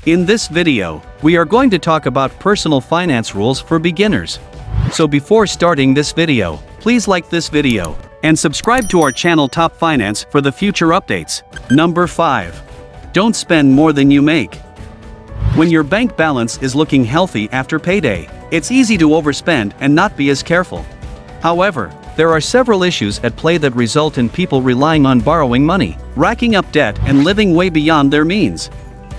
In this video, we are going to talk about personal finance rules for beginners. So before starting this video, please like this video and subscribe to our channel Top Finance for the future updates. Number 5. Don't spend more than you make. When your bank balance is looking healthy after payday, it's easy to overspend and not be as careful. However, there are several issues at play that result in people relying on borrowing money, racking up debt, and living way beyond their means.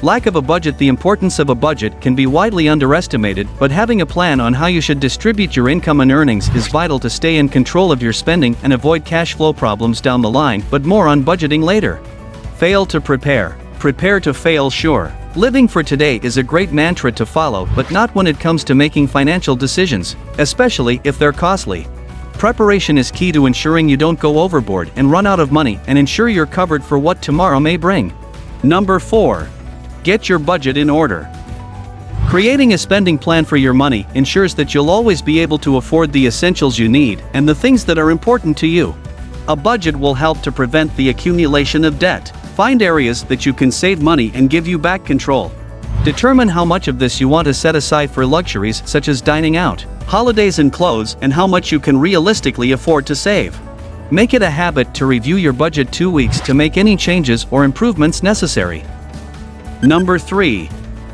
Lack of a budget. The importance of a budget can be widely underestimated, but having a plan on how you should distribute your income and earnings is vital to stay in control of your spending and avoid cash flow problems down the line. But more on budgeting later. Fail to prepare. Prepare to fail. Sure, living for today is a great mantra to follow, but not when it comes to making financial decisions, especially if they're costly. Preparation is key to ensuring you don't go overboard and run out of money, and ensure you're covered for what tomorrow may bring. Number 4. Get your budget in order. Creating a spending plan for your money ensures that you'll always be able to afford the essentials you need and the things that are important to you. A budget will help to prevent the accumulation of debt. Find areas that you can save money and give you back control. Determine how much of this you want to set aside for luxuries such as dining out, holidays, and clothes, and how much you can realistically afford to save. Make it a habit to review your budget 2 weeks to make any changes or improvements necessary. Number 3.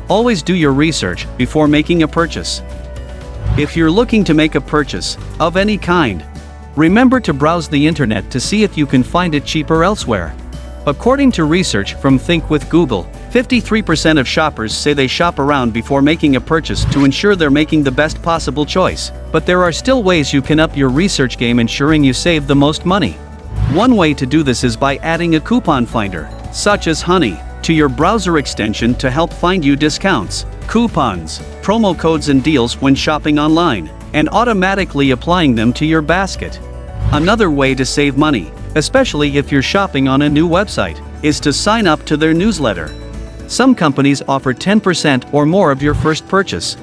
Always do your research before making a purchase. If you're looking to make a purchase of any kind, remember to browse the internet to see if you can find it cheaper elsewhere. According to research from Think with Google, 53% of shoppers say they shop around before making a purchase to ensure they're making the best possible choice. But there are still ways you can up your research game, ensuring you save the most money. One way to do this is by adding a coupon finder, such as Honey, to your browser extension to help find you discounts, coupons, promo codes, and deals when shopping online, and automatically applying them to your basket. Another way to save money, especially if you're shopping on a new website, is to sign up to their newsletter. Some companies offer 10% or more of your first purchase.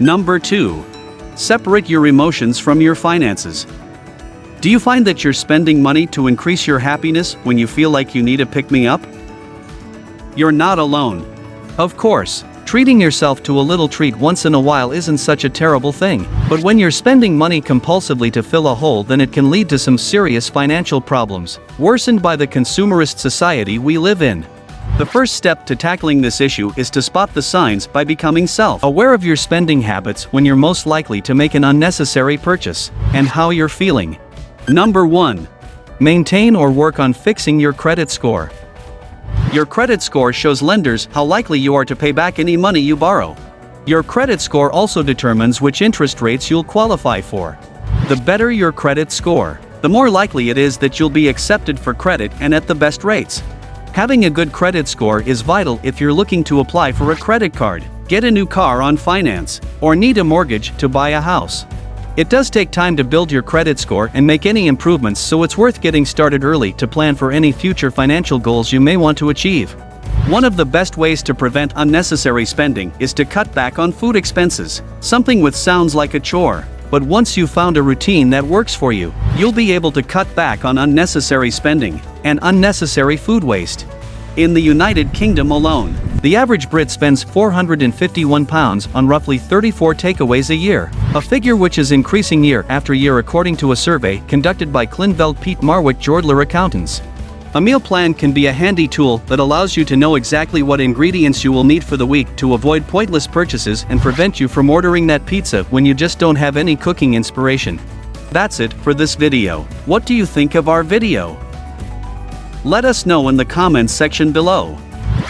Number 2. Separate your emotions from your finances. Do you find that you're spending money to increase your happiness when you feel like you need a pick-me-up? You're not alone. Of course, treating yourself to a little treat once in a while isn't such a terrible thing, but when you're spending money compulsively to fill a hole, then it can lead to some serious financial problems, worsened by the consumerist society we live in. The first step to tackling this issue is to spot the signs by becoming self-aware of your spending habits when you're most likely to make an unnecessary purchase, and how you're feeling. Number 1. Maintain or work on fixing your credit score. Your credit score shows lenders how likely you are to pay back any money you borrow. Your credit score also determines which interest rates you'll qualify for. The better your credit score, the more likely it is that you'll be accepted for credit and at the best rates. Having a good credit score is vital if you're looking to apply for a credit card, get a new car on finance, or need a mortgage to buy a house. It does take time to build your credit score and make any improvements, so it's worth getting started early to plan for any future financial goals you may want to achieve. One of the best ways to prevent unnecessary spending is to cut back on food expenses, something which sounds like a chore. But once you've found a routine that works for you, you'll be able to cut back on unnecessary spending and unnecessary food waste. In the United Kingdom alone, the average Brit spends £451 on roughly 34 takeaways a year, a figure which is increasing year after year according to a survey conducted by Clinveld Piet Marwick Jordler Accountants. A meal plan can be a handy tool that allows you to know exactly what ingredients you will need for the week to avoid pointless purchases and prevent you from ordering that pizza when you just don't have any cooking inspiration. That's it for this video. What do you think of our video? Let us know in the comments section below.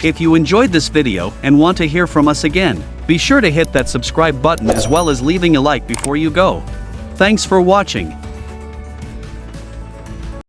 If you enjoyed this video and want to hear from us again, be sure to hit that subscribe button as well as leaving a like before you go. Thanks for watching.